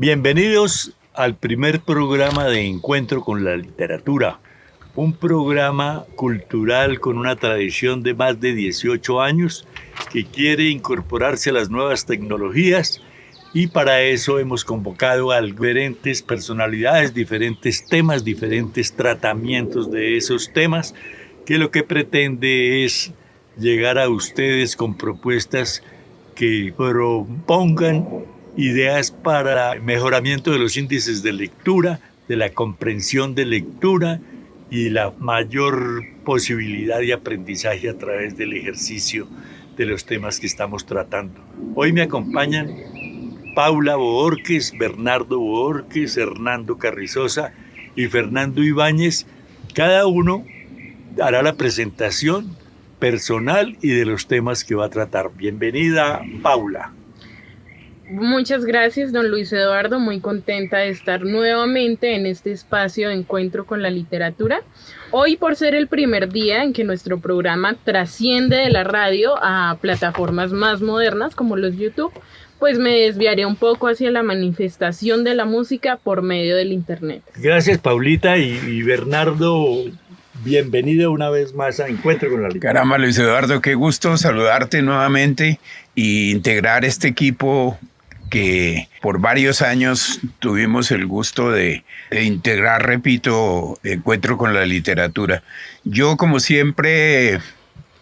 Bienvenidos al primer programa de Encuentro con la Literatura, un programa cultural con una tradición de más de 18 años que quiere incorporarse a las nuevas tecnologías y para eso hemos convocado a diferentes personalidades, diferentes temas, diferentes tratamientos de esos temas, que lo que pretende es llegar a ustedes con propuestas que propongan ideas para el mejoramiento de los índices de lectura, de la comprensión de lectura y la mayor posibilidad de aprendizaje a través del ejercicio de los temas que estamos tratando. Hoy me acompañan Paula Bohórquez, Bernardo Bohórquez, Hernando Carrizosa y Fernando Ibáñez. Cada uno hará la presentación personal y de los temas que va a tratar. Bienvenida, Paula. Muchas gracias, don Luis Eduardo. Muy contenta de estar nuevamente en este espacio de encuentro con la literatura. Hoy, por ser el primer día en que nuestro programa trasciende de la radio a plataformas más modernas como los YouTube, pues me desviaré un poco hacia la manifestación de la música por medio del Internet. Gracias, Paulita y Bernardo. Bienvenido una vez más a Encuentro con la Literatura. Caramba, Luis Eduardo, qué gusto saludarte nuevamente e integrar este equipo que por varios años tuvimos el gusto de integrar, repito, Encuentro con la Literatura. Yo, como siempre,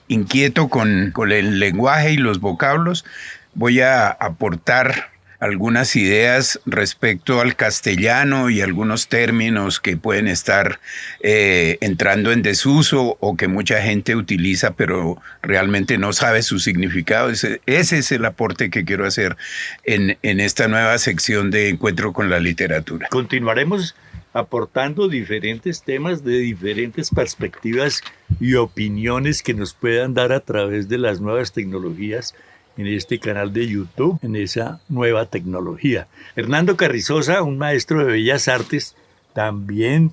inquieto con el lenguaje y los vocablos, voy a aportar algunas ideas respecto al castellano y algunos términos que pueden estar entrando en desuso o que mucha gente utiliza pero realmente no sabe su significado. Ese es el aporte que quiero hacer en esta nueva sección de Encuentro con la Literatura. Continuaremos aportando diferentes temas de diferentes perspectivas y opiniones que nos puedan dar a través de las nuevas tecnologías en este canal de YouTube, en esa nueva tecnología. Hernando Carrizosa, un maestro de Bellas Artes, también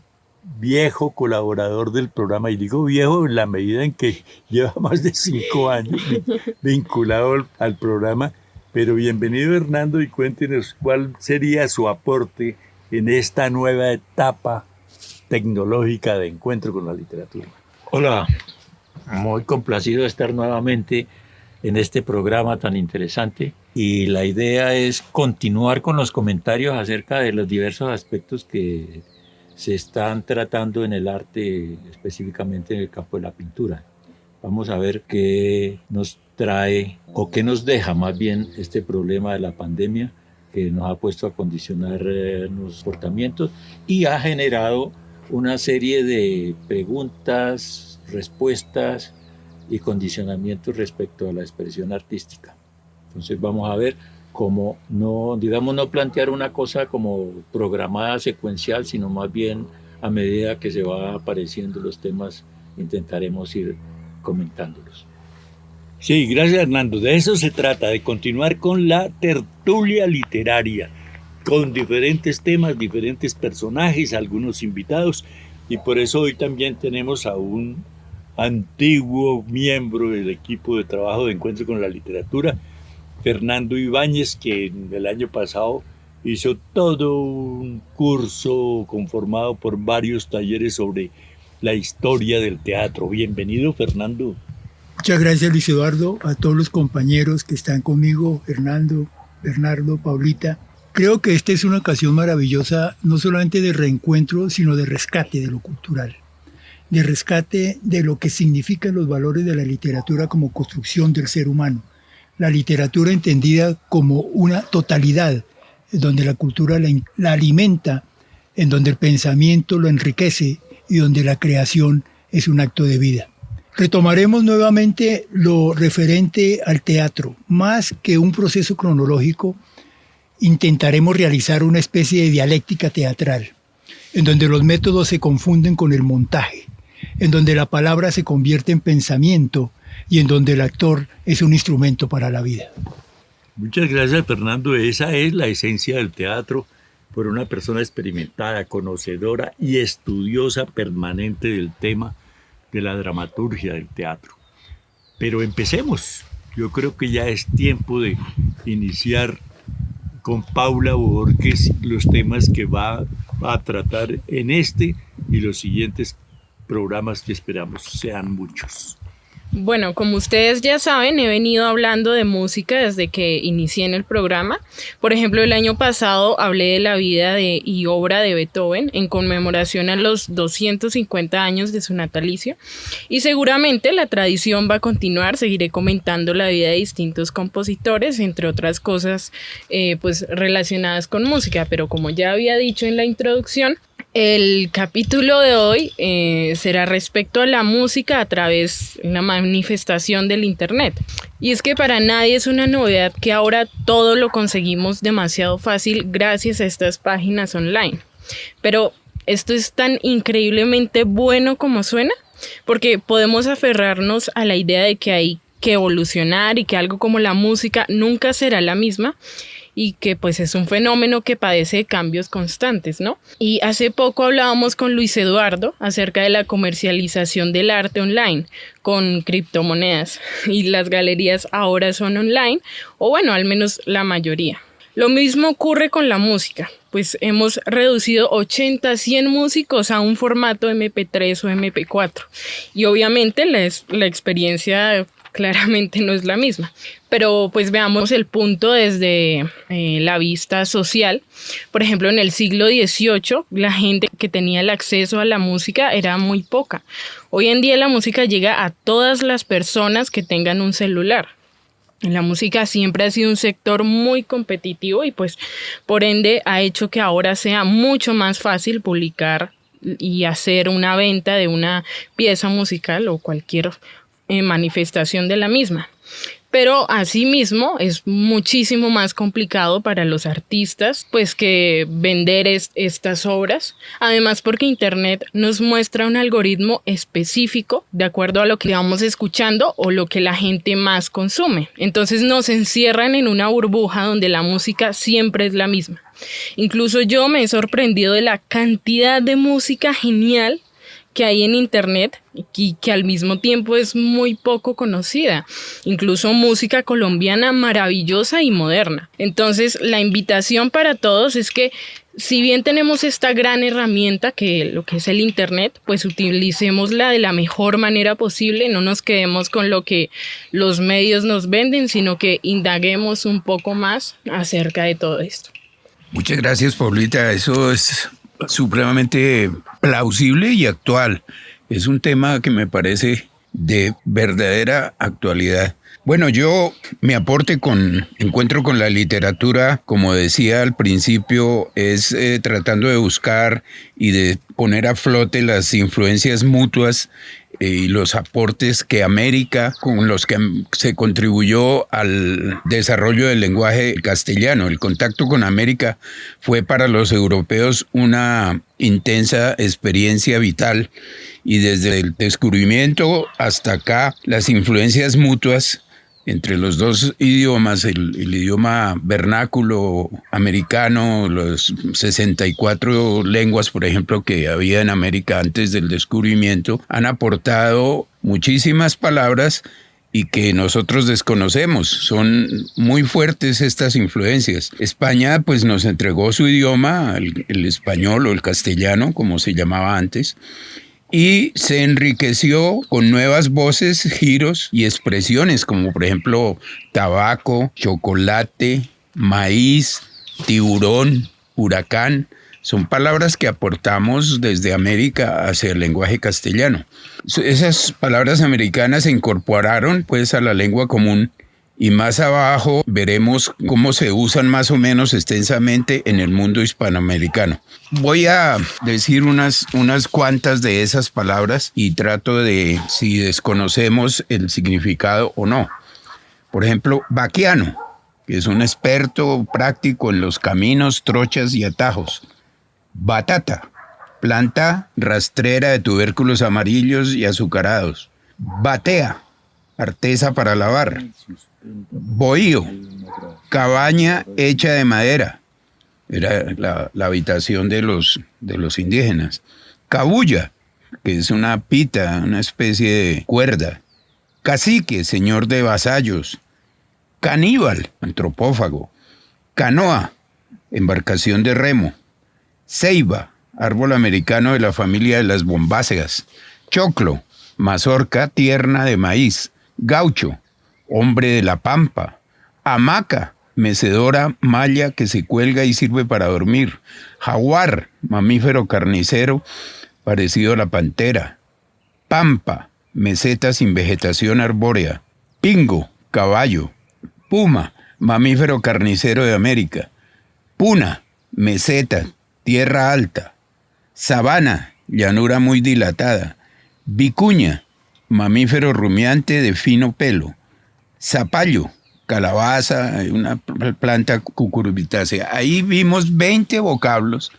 viejo colaborador del programa, y digo viejo en la medida en que lleva más de 5 años vinculado al programa, pero bienvenido Hernando y cuéntenos cuál sería su aporte en esta nueva etapa tecnológica de Encuentro con la Literatura. Hola, muy complacido de estar nuevamente en este programa tan interesante y la idea es continuar con los comentarios acerca de los diversos aspectos que se están tratando en el arte, específicamente en el campo de la pintura. Vamos a ver qué nos trae o qué nos deja más bien este problema de la pandemia que nos ha puesto a condicionar los comportamientos y ha generado una serie de preguntas, respuestas y condicionamientos respecto a la expresión artística. Entonces vamos a ver cómo no plantear una cosa como programada, secuencial, sino más bien a medida que se va apareciendo los temas, intentaremos ir comentándolos. Sí, gracias Hernando. De eso se trata, de continuar con la tertulia literaria, con diferentes temas, diferentes personajes, algunos invitados, y por eso hoy también tenemos a un antiguo miembro del equipo de trabajo de Encuentro con la Literatura, Fernando Ibáñez, que el año pasado hizo todo un curso conformado por varios talleres sobre la historia del teatro. Bienvenido, Fernando. Muchas gracias, Luis Eduardo, a todos los compañeros que están conmigo, Hernando, Bernardo, Paulita. Creo que esta es una ocasión maravillosa, no solamente de reencuentro, sino de rescate de lo cultural, de rescate de lo que significan los valores de la literatura como construcción del ser humano. La literatura entendida como una totalidad, donde la cultura la alimenta, en donde el pensamiento lo enriquece y donde la creación es un acto de vida. Retomaremos nuevamente lo referente al teatro. Más que un proceso cronológico, intentaremos realizar una especie de dialéctica teatral, en donde los métodos se confunden con el montaje, en donde la palabra se convierte en pensamiento y en donde el actor es un instrumento para la vida. Muchas gracias, Fernando. Esa es la esencia del teatro, por una persona experimentada, conocedora y estudiosa permanente del tema de la dramaturgia del teatro. Pero empecemos. Yo creo que ya es tiempo de iniciar con Paula Borges los temas que va a tratar en este y los siguientes programas que esperamos sean muchos. Bueno, como ustedes ya saben, he venido hablando de música desde que inicié en el programa. Por ejemplo, el año pasado hablé de la vida y obra de Beethoven en conmemoración a los 250 años de su natalicio. Y seguramente la tradición va a continuar. Seguiré comentando la vida de distintos compositores, entre otras cosas pues relacionadas con música. Pero como ya había dicho en la introducción, el capítulo de hoy será respecto a la música a través de una manifestación del Internet. Y es que para nadie es una novedad que ahora todo lo conseguimos demasiado fácil gracias a estas páginas online. Pero esto es tan increíblemente bueno como suena, porque podemos aferrarnos a la idea de que hay que evolucionar y que algo como la música nunca será la misma, y que pues es un fenómeno que padece de cambios constantes, ¿no? Y hace poco hablábamos con Luis Eduardo acerca de la comercialización del arte online con criptomonedas, y las galerías ahora son online, o bueno, al menos la mayoría. Lo mismo ocurre con la música, pues hemos reducido 80, 100 músicos a un formato MP3 o MP4, y obviamente la experiencia claramente no es la misma. Pero pues veamos el punto desde la vista social. Por ejemplo, en el siglo XVIII, la gente que tenía el acceso a la música era muy poca. Hoy en día la música llega a todas las personas que tengan un celular. La música siempre ha sido un sector muy competitivo y pues por ende ha hecho que ahora sea mucho más fácil publicar y hacer una venta de una pieza musical o cualquier manifestación de la misma. Pero asimismo es muchísimo más complicado para los artistas pues que vender estas obras, además porque Internet nos muestra un algoritmo específico de acuerdo a lo que vamos escuchando o lo que la gente más consume. Entonces nos encierran en una burbuja donde la música siempre es la misma. Incluso yo me he sorprendido de la cantidad de música genial que hay en Internet y que al mismo tiempo es muy poco conocida, incluso música colombiana maravillosa y moderna. Entonces la invitación para todos es que si bien tenemos esta gran herramienta que lo que es el Internet, pues utilicémosla de la mejor manera posible, no nos quedemos con lo que los medios nos venden, sino que indaguemos un poco más acerca de todo esto. Muchas gracias, Paulita. Eso es supremamente plausible y actual. Es un tema que me parece de verdadera actualidad. Bueno, mi aporte con Encuentro con la Literatura, como decía al principio, es tratando de buscar y de poner a flote las influencias mutuas y los aportes que América, con los que se contribuyó al desarrollo del lenguaje castellano. El contacto con América fue para los europeos una intensa experiencia vital, y desde el descubrimiento hasta acá las influencias mutuas entre los dos idiomas, el idioma vernáculo americano, los 64 lenguas, por ejemplo, que había en América antes del descubrimiento, han aportado muchísimas palabras y que nosotros desconocemos. Son muy fuertes estas influencias. España pues nos entregó su idioma, el español o el castellano, como se llamaba antes, y se enriqueció con nuevas voces, giros y expresiones, como por ejemplo tabaco, chocolate, maíz, tiburón, huracán. Son palabras que aportamos desde América hacia el lenguaje castellano. Esas palabras americanas se incorporaron pues a la lengua común, y más abajo veremos cómo se usan más o menos extensamente en el mundo hispanoamericano. Voy a decir unas cuantas de esas palabras y trato de si desconocemos el significado o no. Por ejemplo, vaquiano, que es un experto práctico en los caminos, trochas y atajos. Batata, planta rastrera de tubérculos amarillos y azucarados. Batea, artesa para lavar. Bohío, cabaña hecha de madera. Era la habitación de los indígenas. Cabulla, que es una pita, una especie de cuerda. Cacique, señor de vasallos. Caníbal, antropófago. Canoa, embarcación de remo. Ceiba, árbol americano de la familia de las bombáceas. Choclo, mazorca tierna de maíz. Gaucho, hombre de la pampa. Hamaca, mecedora, malla que se cuelga y sirve para dormir. Jaguar, mamífero carnicero, parecido a la pantera. Pampa, meseta sin vegetación arbórea. Pingo, caballo. Puma, mamífero carnicero de América. Puna, meseta, tierra alta. Sabana, llanura muy dilatada. Vicuña, mamífero rumiante de fino pelo. Zapallo, calabaza, una planta cucurbitácea. Ahí vimos 20 vocablos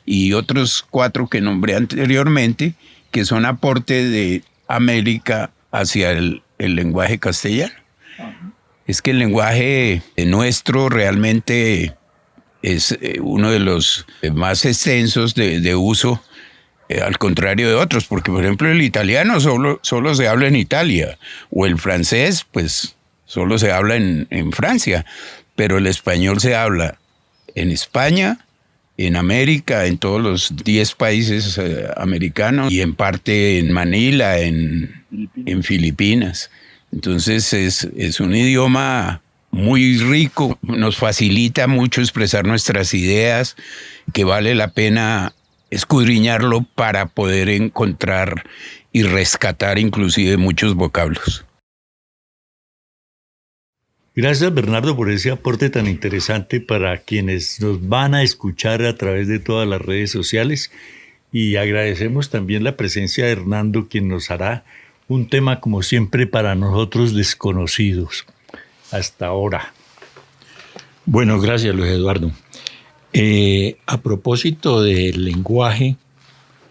y otros 4 que nombré anteriormente, que son aporte de América hacia el lenguaje castellano. Es que el lenguaje nuestro realmente es uno de los más extensos de uso, al contrario de otros, porque por ejemplo el italiano solo se habla en Italia, o el francés pues solo se habla en Francia, pero el español se habla en España, en América, en todos los 10 países americanos, y en parte en Manila, en Filipinas. Entonces es un idioma muy rico, nos facilita mucho expresar nuestras ideas, que vale la pena escudriñarlo para poder encontrar y rescatar inclusive muchos vocablos. Gracias, Bernardo, por ese aporte tan interesante para quienes nos van a escuchar a través de todas las redes sociales, y agradecemos también la presencia de Hernando, quien nos hará un tema como siempre para nosotros desconocidos hasta ahora. Bueno, gracias, Luis Eduardo. A propósito del lenguaje,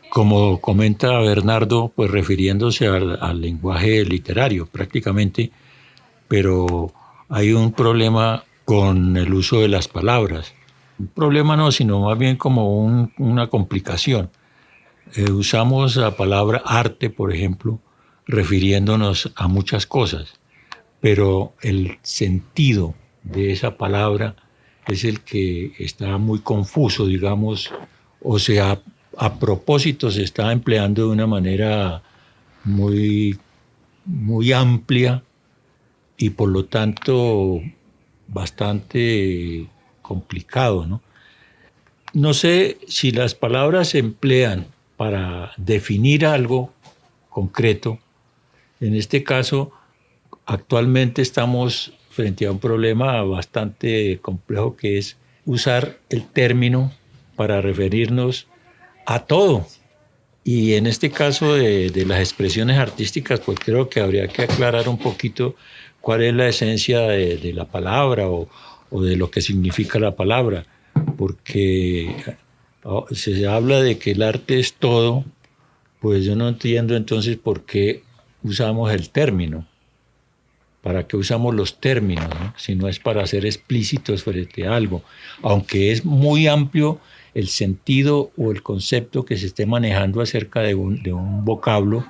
como comenta Bernardo, pues refiriéndose al lenguaje literario prácticamente, pero hay un problema con el uso de las palabras. Un problema no, sino más bien como una complicación. Usamos la palabra arte, por ejemplo, refiriéndonos a muchas cosas, pero el sentido de esa palabra es el que está muy confuso, digamos, o sea, a propósito se está empleando de una manera muy, muy amplia y por lo tanto bastante complicado, ¿no? No sé si las palabras se emplean para definir algo concreto. En este caso, actualmente estamos frente a un problema bastante complejo, que es usar el término para referirnos a todo. Y en este caso de las expresiones artísticas, pues creo que habría que aclarar un poquito cuál es la esencia de la palabra o de lo que significa la palabra, porque se habla de que el arte es todo, pues yo no entiendo entonces por qué usamos el término. ¿Para qué usamos los términos, no? Si no es para ser explícitos frente a algo, aunque es muy amplio el sentido o el concepto que se esté manejando acerca de un vocablo,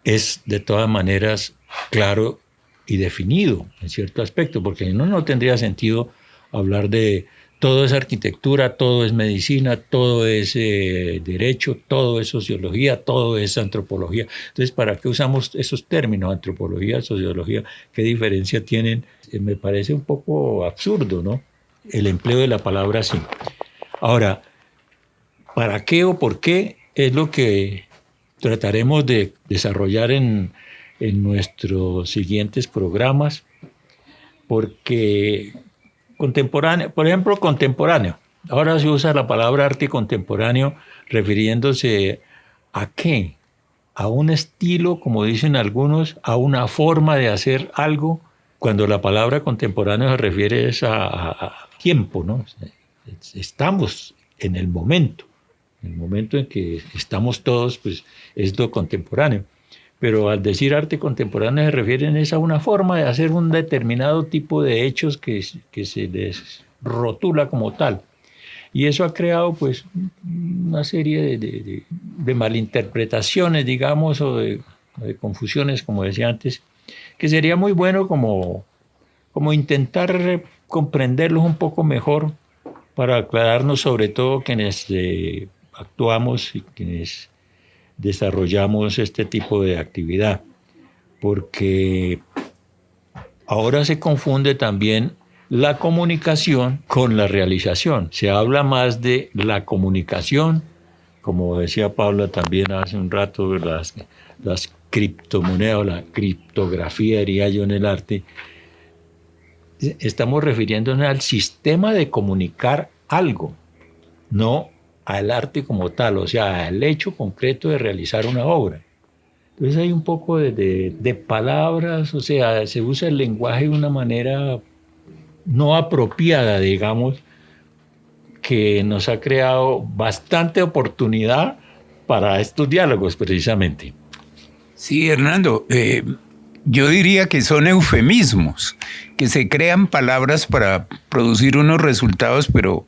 es de todas maneras claro y definido en cierto aspecto, porque no tendría sentido hablar de todo es arquitectura, todo es medicina, todo es derecho, todo es sociología, todo es antropología. Entonces, ¿para qué usamos esos términos, antropología, sociología? ¿Qué diferencia tienen? Me parece un poco absurdo, ¿no? El empleo de la palabra así. Ahora, ¿para qué o por qué? Es lo que trataremos de desarrollar en nuestros siguientes programas, porque contemporáneo, por ejemplo, contemporáneo. Ahora se usa la palabra arte contemporáneo refiriéndose ¿a qué? A un estilo, como dicen algunos, a una forma de hacer algo, cuando la palabra contemporáneo se refiere a tiempo, ¿no? Estamos en el momento en que estamos todos, pues es lo contemporáneo. Pero al decir arte contemporáneo se refieren a una forma de hacer un determinado tipo de hechos que se les rotula como tal. Y eso ha creado pues una serie de malinterpretaciones, digamos, o de confusiones, como decía antes, que sería muy bueno como intentar comprenderlos un poco mejor para aclararnos sobre todo quienes actuamos y quienes desarrollamos este tipo de actividad, porque ahora se confunde también la comunicación con la realización. Se habla más de la comunicación, como decía Paula también hace un rato, las criptomonedas o la criptografía, diría yo, en el arte. Estamos refiriéndonos al sistema de comunicar algo, no al arte como tal, o sea, al hecho concreto de realizar una obra. Entonces hay un poco de palabras, o sea, se usa el lenguaje de una manera no apropiada, digamos, que nos ha creado bastante oportunidad para estos diálogos, precisamente. Sí, Hernando, yo diría que son eufemismos, que se crean palabras para producir unos resultados, pero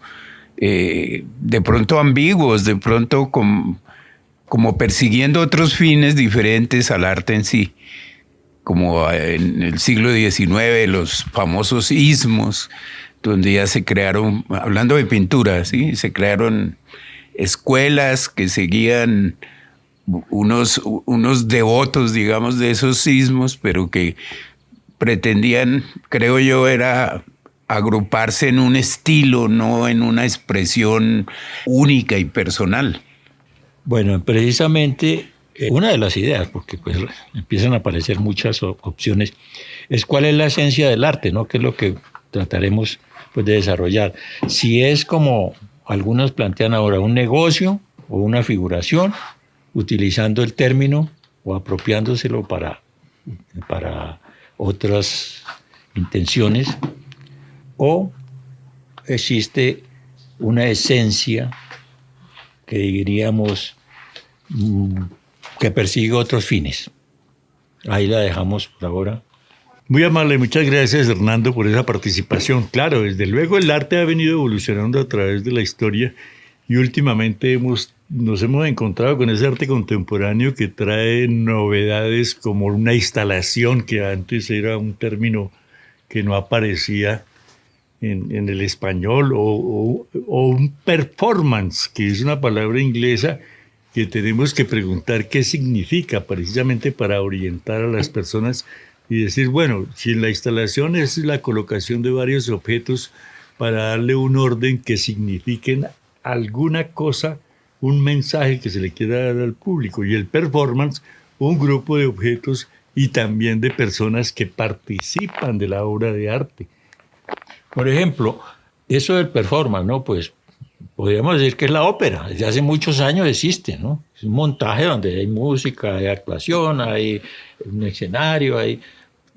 de pronto ambiguos, de pronto como persiguiendo otros fines diferentes al arte en sí, como en el siglo XIX, los famosos ismos, donde ya se crearon, hablando de pintura, ¿sí? Se crearon escuelas que seguían unos devotos, digamos, de esos ismos, pero que pretendían, creo yo, era agruparse en un estilo, no en una expresión única y personal. Bueno, precisamente una de las ideas, porque pues empiezan a aparecer muchas opciones, es cuál es la esencia del arte, ¿no? Que es lo que trataremos pues, de desarrollar. Si es como algunos plantean ahora, un negocio o una figuración, utilizando el término o apropiándoselo para otras intenciones, o existe una esencia que diríamos que persigue otros fines. Ahí la dejamos por ahora. Muy amable, muchas gracias Hernando por esa participación. Claro, desde luego el arte ha venido evolucionando a través de la historia y últimamente nos hemos encontrado con ese arte contemporáneo que trae novedades como una instalación, que antes era un término que no aparecía en el español, o un performance, que es una palabra inglesa que tenemos que preguntar qué significa, precisamente para orientar a las personas y decir, bueno, si la instalación es la colocación de varios objetos para darle un orden que signifiquen alguna cosa, un mensaje que se le quiera dar al público, y el performance, un grupo de objetos y también de personas que participan de la obra de arte. Por ejemplo, eso del performance, ¿no? Pues podríamos decir que es la ópera. Desde hace muchos años existe, ¿no? Es un montaje donde hay música, hay actuación, hay un escenario,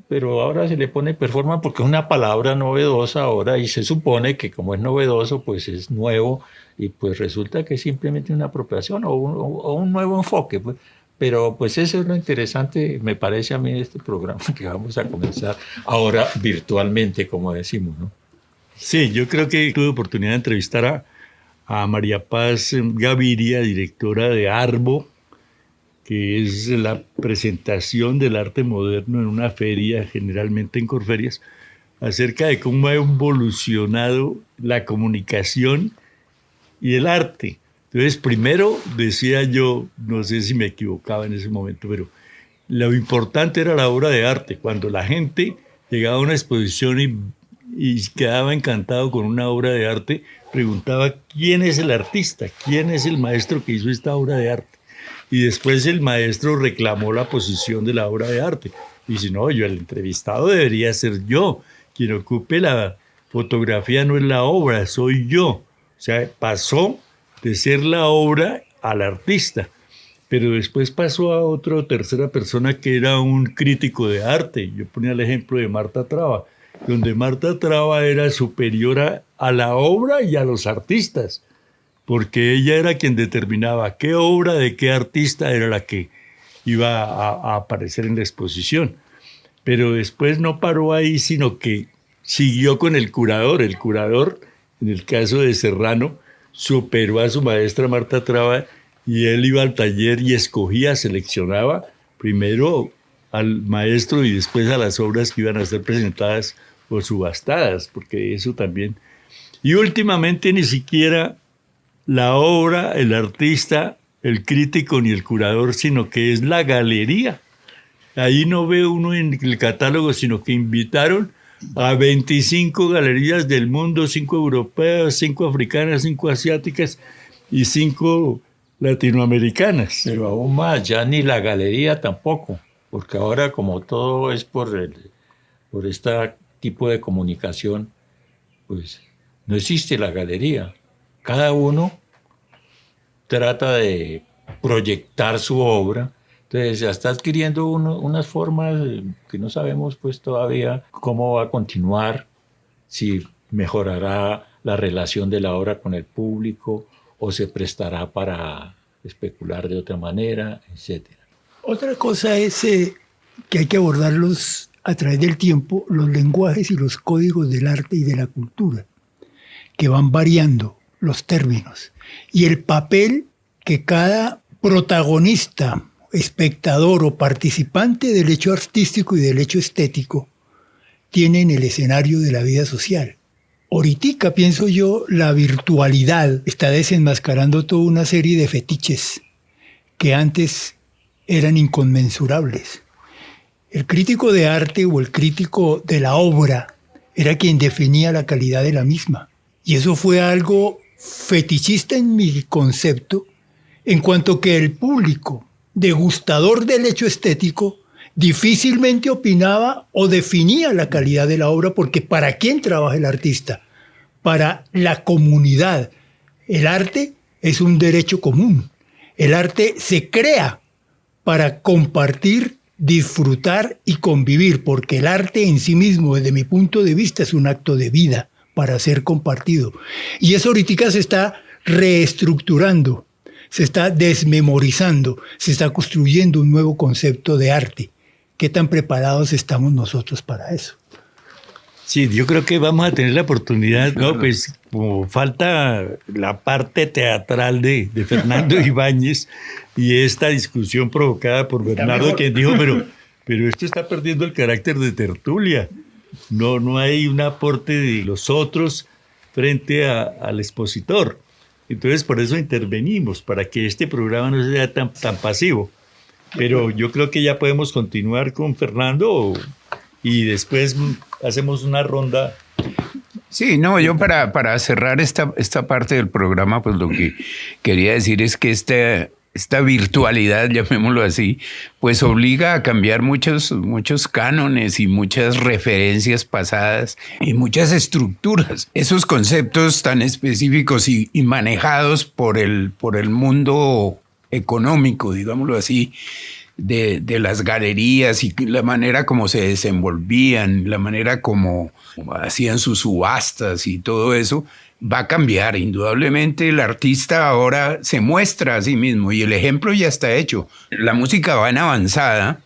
pero ahora se le pone performance porque es una palabra novedosa ahora y se supone que como es novedoso, pues es nuevo y pues resulta que es simplemente una apropiación o un nuevo enfoque, pues. Pero pues eso es lo interesante, me parece a mí, de este programa que vamos a comenzar ahora virtualmente, como decimos, ¿no? Sí, yo creo que tuve oportunidad de entrevistar a María Paz Gaviria, directora de Arbo, que es la presentación del arte moderno en una feria, generalmente en Corferias, acerca de cómo ha evolucionado la comunicación y el arte. Entonces, primero decía yo, no sé si me equivocaba en ese momento, pero lo importante era la obra de arte. Cuando la gente llegaba a una exposición y quedaba encantado con una obra de arte, preguntaba quién es el artista, quién es el maestro que hizo esta obra de arte. Y después el maestro reclamó la posición de la obra de arte. Y dice, no, el entrevistado debería ser yo. Quien ocupe la fotografía no es la obra, soy yo. O sea, pasó de ser la obra al artista. Pero después pasó a otra tercera persona que era un crítico de arte. Yo ponía el ejemplo de Marta Traba, donde Marta Traba era superior a la obra y a los artistas, porque ella era quien determinaba qué obra de qué artista era la que iba a aparecer en la exposición. Pero después no paró ahí, sino que siguió con el curador. El curador, en el caso de Serrano, superó a su maestra Marta Traba y él iba al taller y escogía, seleccionaba primero al maestro y después a las obras que iban a ser presentadas o subastadas, porque eso también Y últimamente ni siquiera la obra, el artista, el crítico ni el curador, sino que es la galería. Ahí no ve uno en el catálogo, sino que invitaron a 25 galerías del mundo, 5 europeas, 5 africanas, 5 asiáticas y 5 latinoamericanas. Pero aún más, ya ni la galería tampoco, porque ahora como todo es por este tipo de comunicación, pues no existe la galería. Cada uno trata de proyectar su obra. Entonces ya está adquiriendo unas formas que no sabemos pues todavía cómo va a continuar, si mejorará la relación de la obra con el público o se prestará para especular de otra manera, etc. Otra cosa es que hay que abordarlos a través del tiempo, los lenguajes y los códigos del arte y de la cultura, que van variando los términos, y el papel que cada protagonista, espectador o participante del hecho artístico y del hecho estético tiene en el escenario de la vida social. Ahorita, pienso yo, la virtualidad está desenmascarando toda una serie de fetiches que antes eran inconmensurables. El crítico de arte o el crítico de la obra era quien definía la calidad de la misma. Y eso fue algo fetichista en mi concepto, en cuanto que el público, degustador del hecho estético, difícilmente opinaba o definía la calidad de la obra, porque ¿para quién trabaja el artista? Para la comunidad. El arte es un derecho común. El arte se crea para compartir, disfrutar y convivir, porque el arte en sí mismo, desde mi punto de vista, es un acto de vida para ser compartido. Y eso ahorita se está reestructurando, se está desmemorizando, se está construyendo un nuevo concepto de arte. ¿Qué tan preparados estamos nosotros para eso? Sí, yo creo que vamos a tener la oportunidad, ¿no? Pues como falta la parte teatral de Fernando Ibáñez y esta discusión provocada por Bernardo, que dijo, pero esto está perdiendo el carácter de tertulia. No hay un aporte de los otros frente al expositor. Entonces, por eso intervenimos, para que este programa no sea tan pasivo. Pero yo creo que ya podemos continuar con Fernando y después hacemos una ronda. Sí, no, yo para cerrar esta parte del programa, pues lo que quería decir es que esta virtualidad, llamémoslo así, pues obliga a cambiar muchos cánones y muchas referencias pasadas y muchas estructuras. Esos conceptos tan específicos y manejados por el mundo económico, digámoslo así, de las galerías y la manera como se desenvolvían, la manera como hacían sus subastas y todo eso, va a cambiar. Indudablemente el artista ahora se muestra a sí mismo y el ejemplo ya está hecho. La música va en avanzada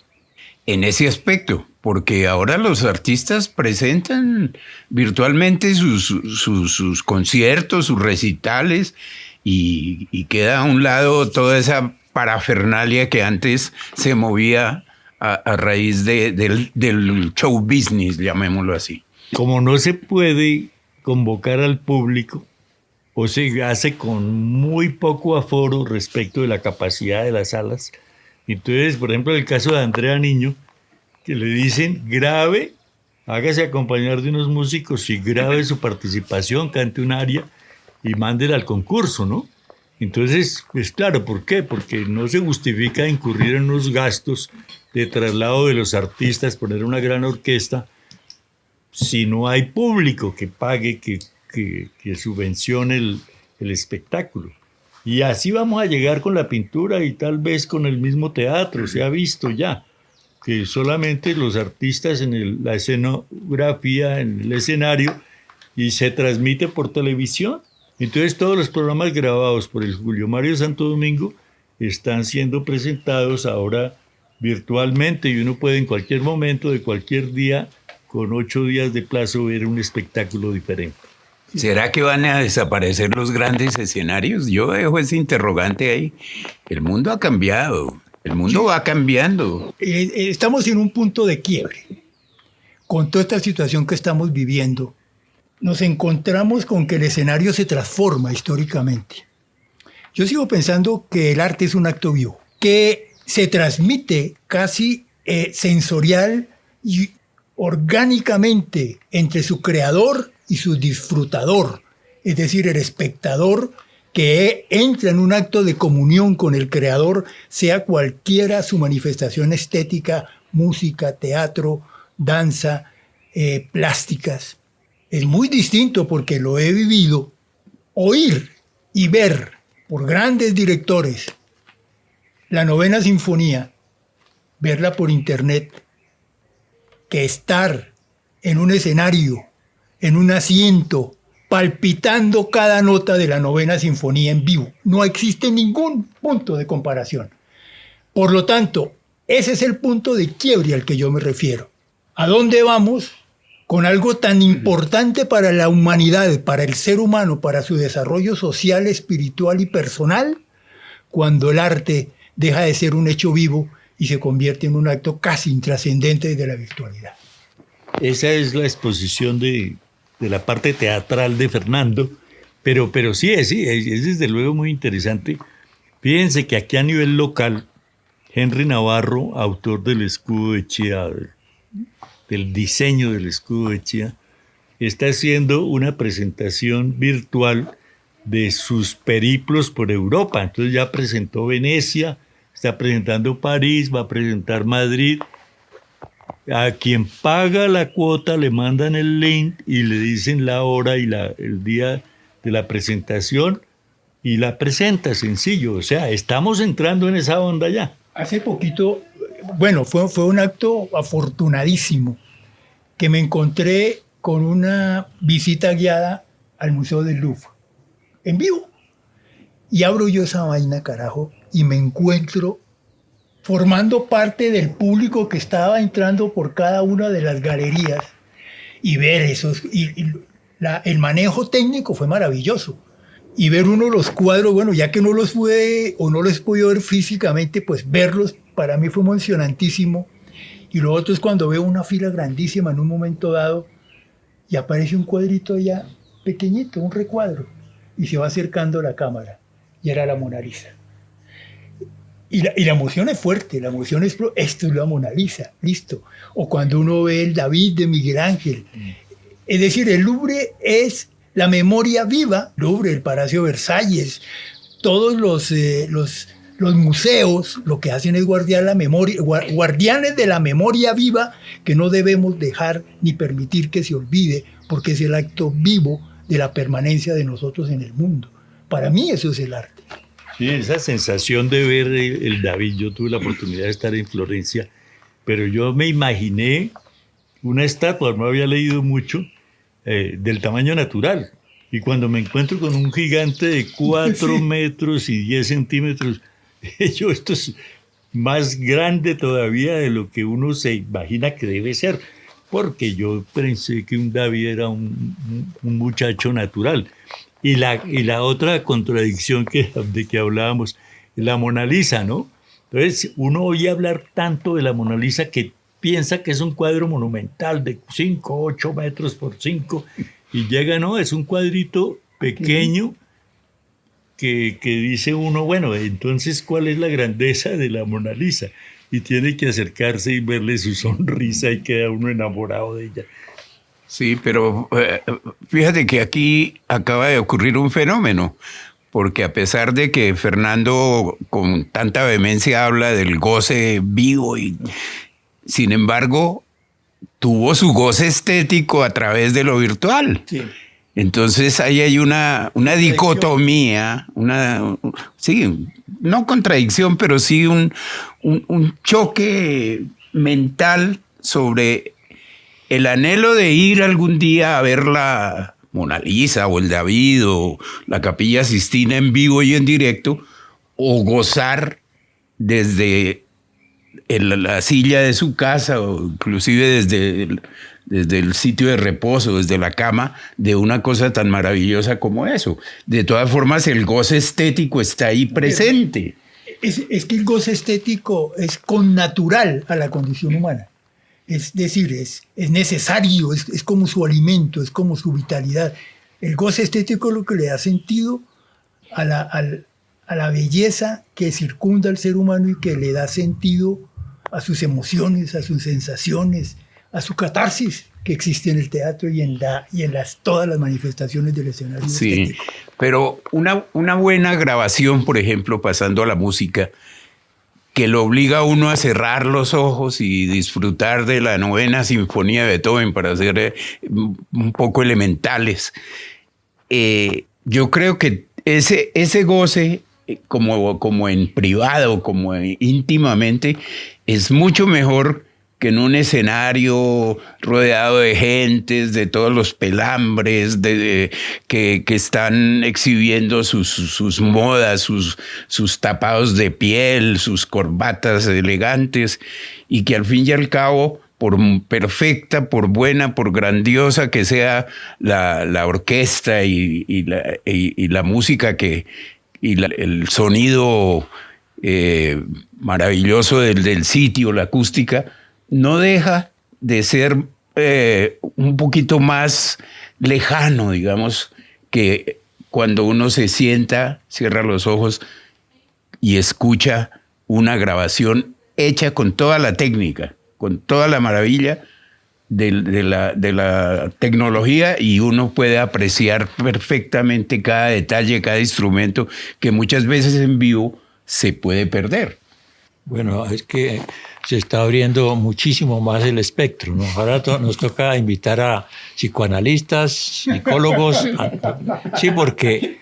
en ese aspecto, porque ahora los artistas presentan virtualmente sus conciertos, sus recitales, y queda a un lado toda esa parafernalia que antes se movía a raíz del show business, llamémoslo así. Como no se puede convocar al público, o se hace con muy poco aforo respecto de la capacidad de las salas, entonces, por ejemplo, el caso de Andrea Niño, que le dicen grabe, hágase acompañar de unos músicos y grabe su participación, cante un aria y mándela al concurso, ¿no? Entonces, pues claro, ¿por qué? Porque no se justifica incurrir en unos gastos de traslado de los artistas, poner una gran orquesta, si no hay público que pague, que subvencione el espectáculo. Y así vamos a llegar con la pintura y tal vez con el mismo teatro. Se ha visto ya que solamente los artistas en la escenografía, en el escenario, y se transmite por televisión. Entonces todos los programas grabados por el Julio Mario Santo Domingo están siendo presentados ahora virtualmente y uno puede en cualquier momento de cualquier día, con 8 días de plazo, ver un espectáculo diferente. ¿Será que van a desaparecer los grandes escenarios? Yo dejo ese interrogante ahí. El mundo ha cambiado, el mundo va cambiando. Estamos en un punto de quiebre. Con toda esta situación que estamos viviendo, nos encontramos con que el escenario se transforma históricamente. Yo sigo pensando que el arte es un acto vivo, que se transmite casi sensorial y orgánicamente entre su creador y su disfrutador, es decir, el espectador que entra en un acto de comunión con el creador, sea cualquiera su manifestación estética, música, teatro, danza, plásticas. Es muy distinto porque lo he vivido, oír y ver por grandes directores la Novena Sinfonía, verla por internet, que estar en un escenario, en un asiento, palpitando cada nota de la Novena Sinfonía en vivo. No existe ningún punto de comparación. Por lo tanto, ese es el punto de quiebre al que yo me refiero. ¿A dónde vamos con algo tan importante para la humanidad, para el ser humano, para su desarrollo social, espiritual y personal, cuando el arte deja de ser un hecho vivo y se convierte en un acto casi intrascendente de la virtualidad? Esa es la exposición de la parte teatral de Fernando, pero sí, es desde luego muy interesante. Fíjense que aquí a nivel local, Henry Navarro, autor del escudo de Chía, del diseño del escudo de Chía, está haciendo una presentación virtual de sus periplos por Europa. Entonces ya presentó Venecia, está presentando París, va a presentar Madrid. A quien paga la cuota le mandan el link y le dicen la hora y el día de la presentación y la presenta, sencillo. O sea, estamos entrando en esa onda ya. Hace poquito, bueno, fue un acto afortunadísimo que me encontré con una visita guiada al Museo del Louvre, en vivo. Y abro yo esa vaina, carajo, y me encuentro formando parte del público que estaba entrando por cada una de las galerías y ver esos. El manejo técnico fue maravilloso. Y ver uno de los cuadros, bueno, ya que no los pude o no los pude ver físicamente, pues verlos para mí fue emocionantísimo. Y lo otro es cuando veo una fila grandísima en un momento dado y aparece un cuadrito allá pequeñito, un recuadro, y se va acercando a la cámara. Y era la Mona Lisa. Y la emoción es fuerte, la emoción es, esto es la Mona Lisa, listo. O cuando uno ve el David de Miguel Ángel. Es decir, el Louvre es la memoria viva, Louvre, el Palacio Versalles, todos los museos, lo que hacen es guardiar la memoria, guardianes de la memoria viva que no debemos dejar ni permitir que se olvide, porque es el acto vivo de la permanencia de nosotros en el mundo. Para mí eso es el arte. Sí, esa sensación de ver el David, yo tuve la oportunidad de estar en Florencia, pero yo me imaginé una estatua, no había leído mucho, del tamaño natural. Y cuando me encuentro con un gigante de 4 metros y 10 centímetros, esto es más grande todavía de lo que uno se imagina que debe ser, porque yo pensé que un David era un muchacho natural. Y la otra contradicción de que hablábamos, la Mona Lisa, ¿no? Entonces, uno oye hablar tanto de la Mona Lisa que piensa que es un cuadro monumental de 5, 8 metros por 5, y llega, no, es un cuadrito pequeño que dice uno, bueno, entonces, ¿cuál es la grandeza de la Mona Lisa? Y tiene que acercarse y verle su sonrisa y queda uno enamorado de ella. Sí, pero fíjate que aquí acaba de ocurrir un fenómeno, porque a pesar de que Fernando con tanta vehemencia habla del goce vivo, sin embargo, tuvo su goce estético a través de lo virtual. Sí. Entonces ahí hay una dicotomía, sí, no contradicción, pero sí un choque mental sobre el anhelo de ir algún día a ver la Mona Lisa o el David o la Capilla Sistina en vivo y en directo, o gozar desde la silla de su casa o inclusive desde el sitio de reposo, desde la cama, de una cosa tan maravillosa como eso. De todas formas, el goce estético está ahí presente. Es que el goce estético es connatural a la condición humana. Es decir, es necesario, es como su alimento, es como su vitalidad. El goce estético es lo que le da sentido a la belleza que circunda al ser humano y que le da sentido a sus emociones, a sus sensaciones, a su catarsis que existe en el teatro y en todas las manifestaciones del escenario estético. Pero una buena grabación, por ejemplo, pasando a la música, que lo obliga a uno a cerrar los ojos y disfrutar de la novena sinfonía de Beethoven para ser un poco elementales. Yo creo que ese goce, como en privado, como íntimamente, es mucho mejor que en un escenario rodeado de gentes, de todos los pelambres, que están exhibiendo sus modas, sus tapados de piel, sus corbatas elegantes, y que al fin y al cabo, por perfecta, por buena, por grandiosa que sea la orquesta y la música el sonido maravilloso del sitio, la acústica, no deja de ser un poquito más lejano, digamos, que cuando uno se sienta, cierra los ojos y escucha una grabación hecha con toda la técnica, con toda la maravilla de la tecnología, y uno puede apreciar perfectamente cada detalle, cada instrumento, que muchas veces en vivo se puede perder. Bueno, es que se está abriendo muchísimo más el espectro, ¿no? Ahora nos toca invitar a psicoanalistas, psicólogos. Sí, porque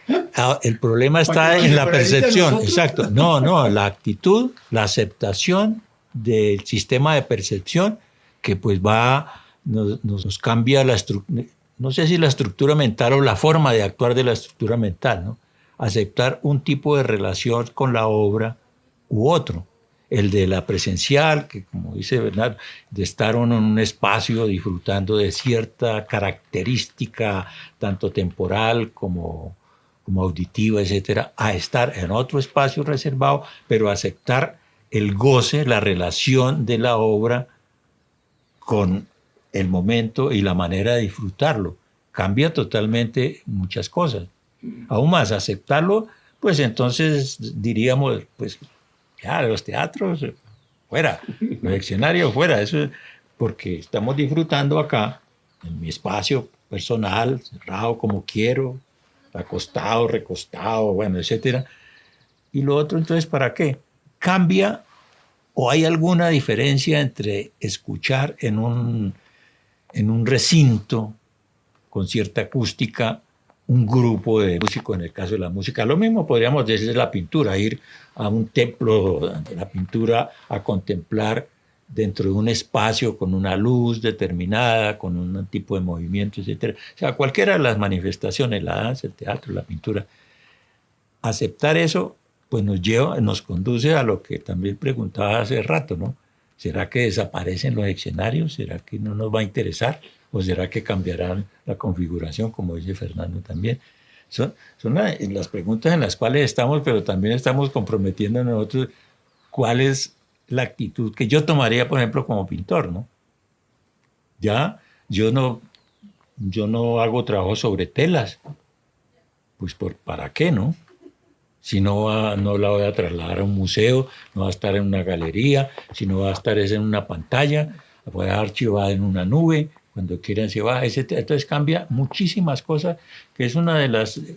el problema está en la percepción. Exacto. No, la actitud, la aceptación del sistema de percepción que pues nos cambia no sé si la estructura mental o la forma de actuar de la estructura mental, ¿no? Aceptar un tipo de relación con la obra u otro. El de la presencial, que como dice Bernardo, de estar uno en un espacio disfrutando de cierta característica, tanto temporal como auditiva, etcétera, a estar en otro espacio reservado, pero aceptar el goce, la relación de la obra con el momento y la manera de disfrutarlo. Cambia totalmente muchas cosas. Aún más, aceptarlo, pues entonces diríamos, pues ya, los teatros, fuera, los escenarios, fuera, eso es porque estamos disfrutando acá, en mi espacio personal, cerrado como quiero, acostado, recostado, bueno, etcétera. Y lo otro, entonces, ¿para qué? ¿Cambia o hay alguna diferencia entre escuchar en un recinto con cierta acústica un grupo de músicos, en el caso de la música? Lo mismo podríamos decir de la pintura, ir a un templo de la pintura a contemplar dentro de un espacio con una luz determinada, con un tipo de movimiento, etc. O sea, cualquiera de las manifestaciones, la danza, el teatro, la pintura, aceptar eso, pues nos conduce a lo que también preguntaba hace rato, ¿no? ¿Será que desaparecen los escenarios? ¿Será que no nos va a interesar? ¿O será que cambiarán la configuración, como dice Fernando también? Son las preguntas en las cuales estamos, pero también estamos comprometiendo a nosotros cuál es la actitud que yo tomaría, por ejemplo, como pintor, ¿no? Ya, yo no hago trabajo sobre telas, pues ¿para qué, no? Si no la voy a trasladar a un museo, no va a estar en una galería, si no va a estar en una pantalla, la voy a archivar en una nube, cuando quieran se va, etc. Entonces cambia muchísimas cosas, que es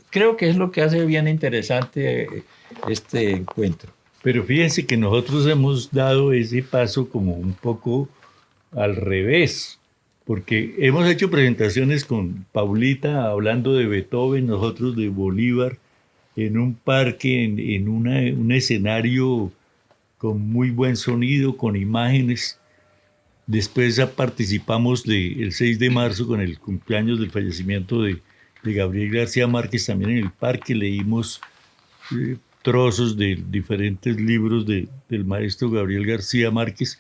creo que es lo que hace bien interesante este encuentro. Pero fíjense que nosotros hemos dado ese paso como un poco al revés, porque hemos hecho presentaciones con Paulita hablando de Beethoven, nosotros de Bolívar, en un parque, en un escenario con muy buen sonido, con imágenes. Después participamos el 6 de marzo con el cumpleaños del fallecimiento de Gabriel García Márquez, también en el parque leímos trozos de diferentes libros del maestro Gabriel García Márquez,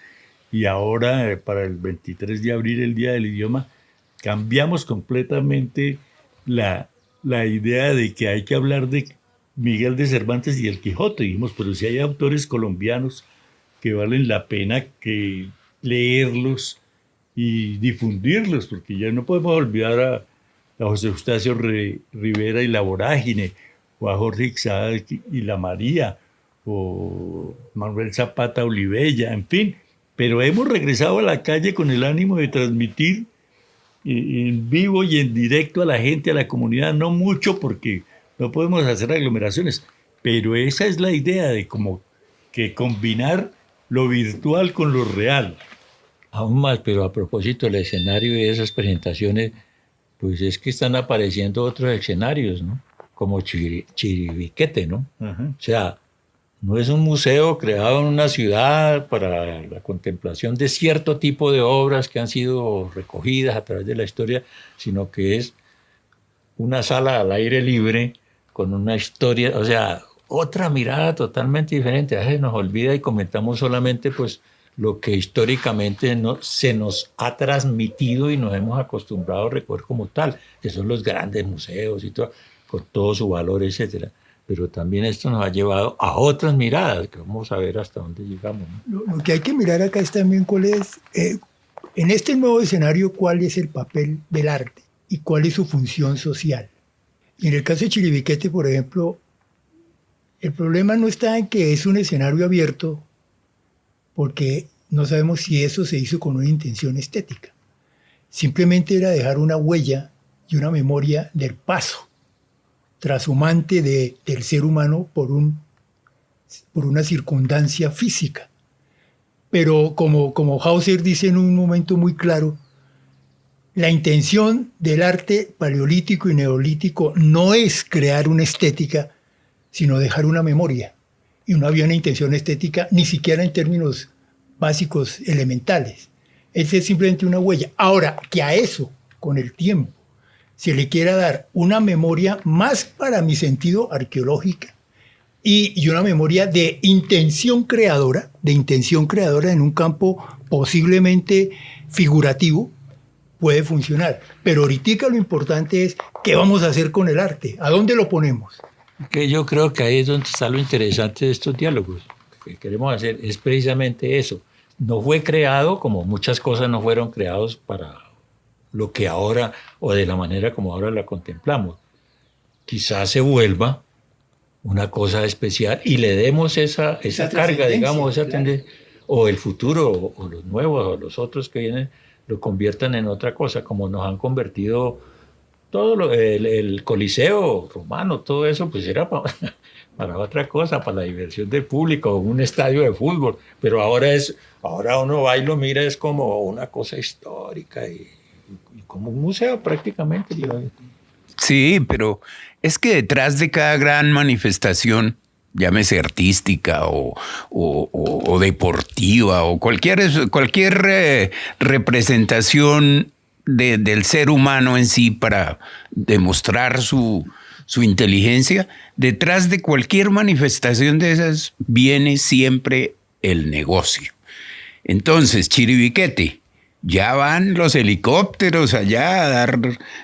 y ahora para el 23 de abril, el Día del Idioma, cambiamos completamente la idea de que hay que hablar de Miguel de Cervantes y el Quijote. Dijimos, pero si hay autores colombianos que valen la pena que leerlos y difundirlos, porque ya no podemos olvidar a José Eustacio Rivera y La Vorágine, o a Jorge Ixada y La María, o Manuel Zapata Olivella, en fin. Pero hemos regresado a la calle con el ánimo de transmitir en vivo y en directo a la gente, a la comunidad, no mucho porque no podemos hacer aglomeraciones, pero esa es la idea de como que combinar lo virtual con lo real. Aún más, pero a propósito del escenario de esas presentaciones, pues es que están apareciendo otros escenarios, ¿no? Como Chiribiquete, ¿no? Ajá. O sea, no es un museo creado en una ciudad para la contemplación de cierto tipo de obras que han sido recogidas a través de la historia, sino que es una sala al aire libre con una historia, o sea, otra mirada totalmente diferente. A veces nos olvida y comentamos solamente pues lo que históricamente se nos ha transmitido y nos hemos acostumbrado a recoger como tal, que son los grandes museos y todo, con todo su valor, etcétera. Pero también esto nos ha llevado a otras miradas, que vamos a ver hasta dónde llegamos, ¿no? Lo que hay que mirar acá es también cuál es, en este nuevo escenario, cuál es el papel del arte y cuál es su función social. Y en el caso de Chiribiquete, por ejemplo, el problema no está en que es un escenario abierto, porque no sabemos si eso se hizo con una intención estética. Simplemente era dejar una huella y una memoria del paso trashumante del ser humano por una circunstancia física. Pero como Hauser dice en un momento muy claro, la intención del arte paleolítico y neolítico no es crear una estética, sino dejar una memoria. Y no había una intención estética ni siquiera en términos básicos elementales. Es simplemente una huella. Ahora, que a eso, con el tiempo, se le quiera dar una memoria más para mi sentido arqueológica y una memoria de intención creadora en un campo posiblemente figurativo, puede funcionar. Pero ahorita lo importante es qué vamos a hacer con el arte, a dónde lo ponemos. Que yo creo que ahí es donde está lo interesante de estos diálogos. Lo que queremos hacer es precisamente eso. No fue creado, como muchas cosas no fueron creados para lo que ahora, o de la manera como ahora la contemplamos. Quizás se vuelva una cosa especial y le demos esa carga, digamos, esa tendencia, o el futuro, o los nuevos, o los otros que vienen, lo conviertan en otra cosa, como nos han convertido todo el Coliseo romano, todo eso, pues era para otra cosa, para la diversión del público, un estadio de fútbol, pero ahora uno va y lo mira, es como una cosa histórica y como un museo prácticamente. Sí, pero es que detrás de cada gran manifestación, llámese artística o deportiva o cualquier representación del ser humano en sí para demostrar su inteligencia, detrás de cualquier manifestación de esas viene siempre el negocio. Entonces, Chiribiquete, ya van los helicópteros allá a dar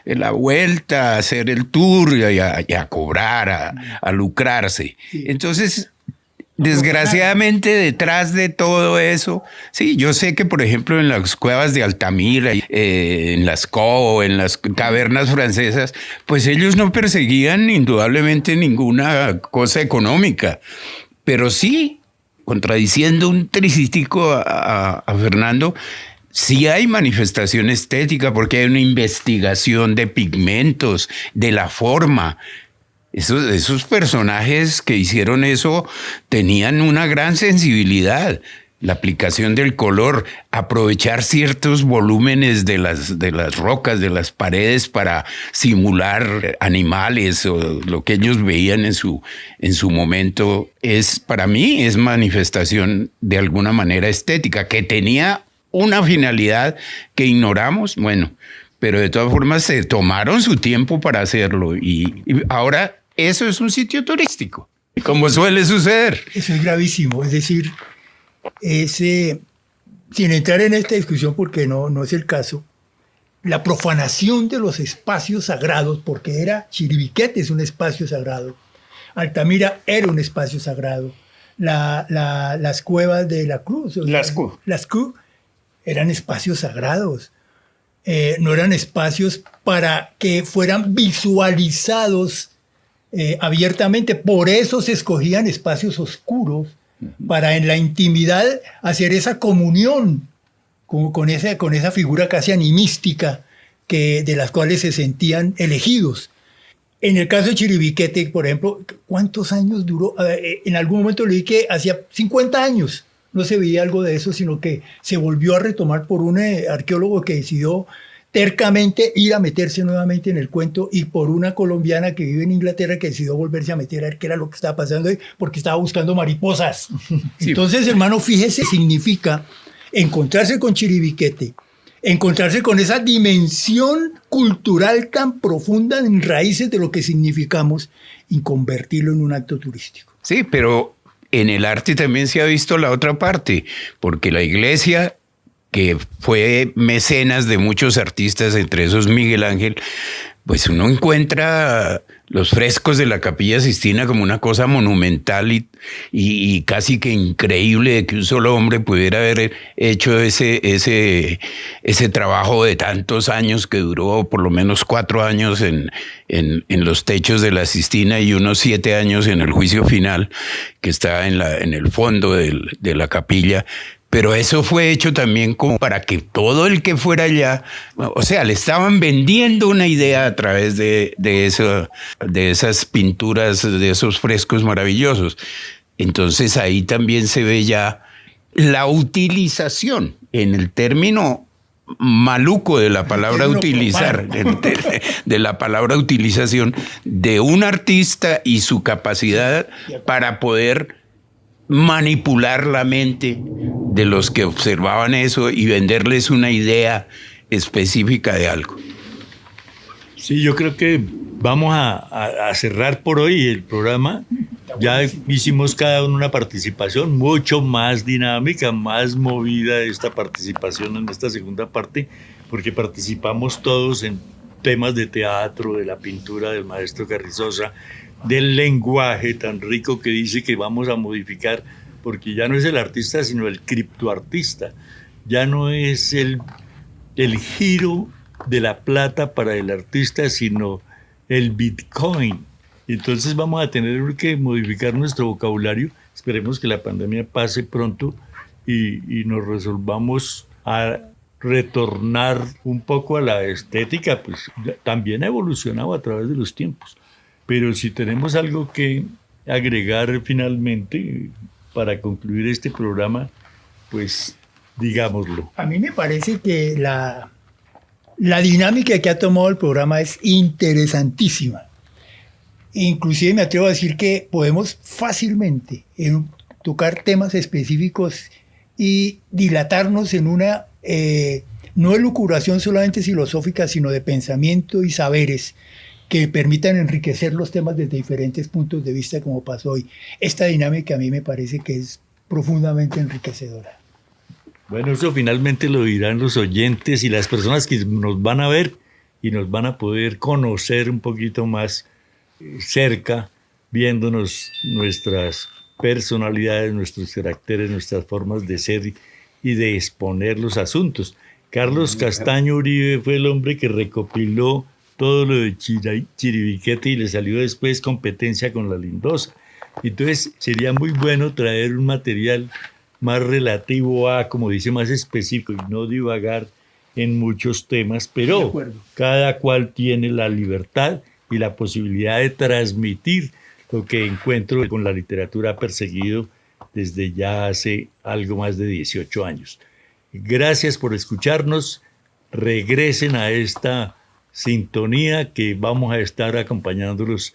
la vuelta, a hacer el tour y a cobrar, a lucrarse. Sí. Entonces, desgraciadamente, detrás de todo eso, sí, yo sé que, por ejemplo, en las cuevas de Altamira, en las Coo, en las cavernas francesas, pues ellos no perseguían indudablemente ninguna cosa económica, pero sí, contradiciendo un tricítico a Fernando, sí hay manifestación estética porque hay una investigación de pigmentos, de la forma. Esos personajes que hicieron eso tenían una gran sensibilidad. La aplicación del color, aprovechar ciertos volúmenes de las rocas, de las paredes para simular animales o lo que ellos veían en su momento, para mí es manifestación de alguna manera estética, que tenía una finalidad que ignoramos, bueno, pero de todas formas se tomaron su tiempo para hacerlo y ahora eso es un sitio turístico, como suele suceder. Eso es gravísimo, es decir, sin entrar en esta discusión porque no es el caso, la profanación de los espacios sagrados, porque Chiribiquete es un espacio sagrado, Altamira era un espacio sagrado, las cuevas de la Cruz, Las Q eran espacios sagrados, no eran espacios para que fueran visualizados abiertamente. Por eso se escogían espacios oscuros, para en la intimidad hacer esa comunión con esa figura casi animística de las cuales se sentían elegidos. En el caso de Chiribiquete, por ejemplo, ¿cuántos años duró? En algún momento leí que hacía 50 años no se veía algo de eso, sino que se volvió a retomar por un arqueólogo que decidió tercamente ir a meterse nuevamente en el cuento, y por una colombiana que vive en Inglaterra que decidió volverse a meter a ver qué era lo que estaba pasando ahí, porque estaba buscando mariposas. Sí. Entonces, hermano, fíjese, significa encontrarse con Chiribiquete, encontrarse con esa dimensión cultural tan profunda en raíces de lo que significamos, y convertirlo en un acto turístico. Sí, pero en el arte también se ha visto la otra parte, porque la iglesia, que fue mecenas de muchos artistas, entre esos Miguel Ángel, pues uno encuentra los frescos de la Capilla Sixtina como una cosa monumental y casi que increíble de que un solo hombre pudiera haber hecho ese trabajo de tantos años, que duró por lo menos 4 años en los techos de la Sixtina y unos 7 años en el juicio final, que está en el fondo de la capilla. Pero eso fue hecho también como para que todo el que fuera allá, o sea, le estaban vendiendo una idea a través de esas pinturas, de esos frescos maravillosos. Entonces ahí también se ve ya la utilización, en el término maluco de la palabra utilizar, de la palabra utilización, de un artista y su capacidad para poder manipular la mente de los que observaban eso y venderles una idea específica de algo. Sí, yo creo que vamos a cerrar por hoy el programa. Ya hicimos cada uno una participación mucho más dinámica, más movida esta participación en esta segunda parte, porque participamos todos en temas de teatro, de la pintura del maestro Carrizosa, del lenguaje tan rico que dice que vamos a modificar, porque ya no es el artista, sino el criptoartista. Ya no es el giro de la plata para el artista, sino el Bitcoin. Entonces vamos a tener que modificar nuestro vocabulario. Esperemos que la pandemia pase pronto y nos resolvamos a retornar un poco a la estética, pues también ha evolucionado a través de los tiempos. Pero si tenemos algo que agregar finalmente para concluir este programa, pues digámoslo. A mí me parece que la dinámica que ha tomado el programa es interesantísima. Inclusive me atrevo a decir que podemos fácilmente tocar temas específicos y dilatarnos en una no elucubración solamente filosófica, sino de pensamiento y saberes que permitan enriquecer los temas desde diferentes puntos de vista, como pasó hoy. Esta dinámica a mí me parece que es profundamente enriquecedora. Bueno, eso finalmente lo dirán los oyentes y las personas que nos van a ver y nos van a poder conocer un poquito más cerca, viéndonos nuestras personalidades, nuestros caracteres, nuestras formas de ser y de exponer los asuntos. Carlos Castaño Uribe fue el hombre que recopiló todo lo de Chiribiquete y le salió después competencia con la Lindosa. Entonces sería muy bueno traer un material más relativo a, como dice, más específico y no divagar en muchos temas, pero cada cual tiene la libertad y la posibilidad de transmitir lo que Encuentro con la Literatura ha perseguido desde ya hace algo más de 18 años. Gracias por escucharnos. Regresen a esta sintonía que vamos a estar acompañándolos